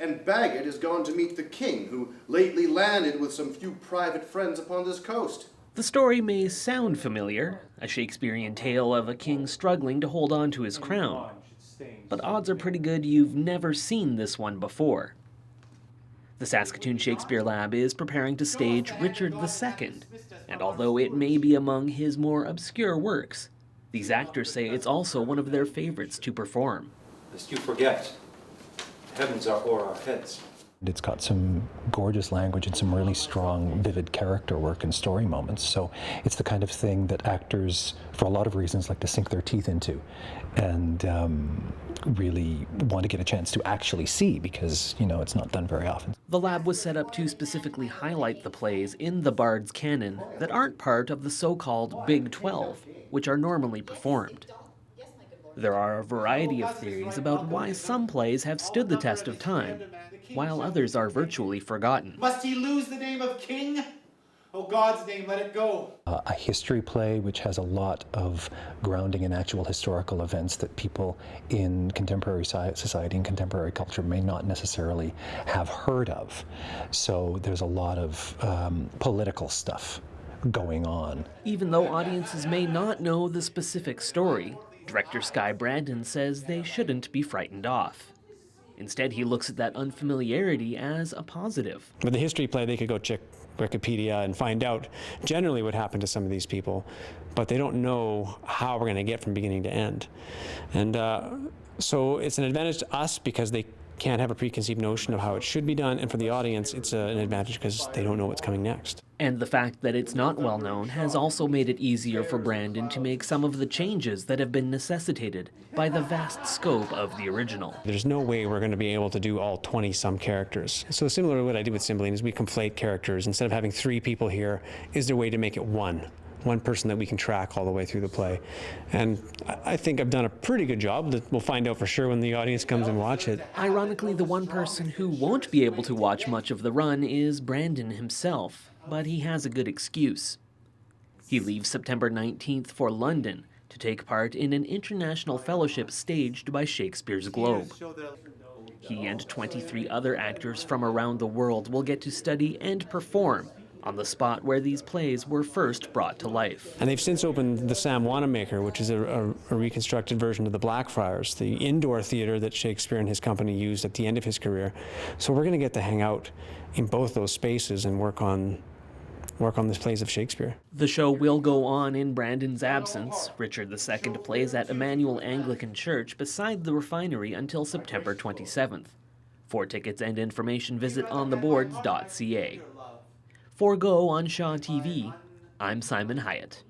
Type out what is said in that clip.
and Bagot is gone to meet the king, who lately landed with some few private friends upon this coast. The story may sound familiar, a Shakespearean tale of a king struggling to hold on to his crown. But odds are pretty good you've never seen this one before. The Saskatoon Shakespeare Lab is preparing to stage Richard II, and although it may be among his more obscure works, these actors say it's also one of their favorites to perform. Lest you forget, the heavens are o'er our heads. It's got some gorgeous language and some really strong, vivid character work and story moments. So it's the kind of thing that actors, for a lot of reasons, like to sink their teeth into and really want to get a chance to actually see because, you know, it's not done very often. The lab was set up to specifically highlight the plays in the Bard's canon that aren't part of the so-called Big 12, which are normally performed. There are a variety of theories about why some plays have stood the test of time, while others are virtually forgotten. Must he lose the name of king? Oh, God's name, let it go. A history play which has a lot of grounding in actual historical events that people in contemporary society and contemporary culture may not necessarily have heard of. So there's a lot of political stuff going on. Even though audiences may not know the specific story, director Sky Brandon says they shouldn't be frightened off. Instead, he looks at that unfamiliarity as a positive. With the history play, they could go check Wikipedia and find out generally what happened to some of these people, but they don't know how we're going to get from beginning to end. And so it's an advantage to us because they can't have a preconceived notion of how it should be done, and for the audience, it's an advantage because they don't know what's coming next. And the fact that it's not well known has also made it easier for Brandon to make some of the changes that have been necessitated by the vast scope of the original. There's no way we're going to be able to do all 20-some characters. So similar to what I did with Cymbeline is we conflate characters. Instead of having 3 people here, is there a way to make it one person that we can track all the way through the play? And I think I've done a pretty good job. That we'll find out for sure when the audience comes and watch it. Ironically, the one person who won't be able to watch much of the run is Brandon himself, but he has a good excuse. He leaves September 19th for London to take part in an international fellowship staged by Shakespeare's Globe. He and 23 other actors from around the world will get to study and perform on the spot where these plays were first brought to life. And they've since opened the Sam Wanamaker, which is a reconstructed version of the Blackfriars, the indoor theater that Shakespeare and his company used at the end of his career. So we're going to get to hang out in both those spaces and work on these plays of Shakespeare. The show will go on in Brandon's absence. Richard II plays at Emmanuel Anglican Church beside the refinery until September 27th. For tickets and information, visit ontheboards.ca. For Go on Shaw TV, I'm Simon Hiatt.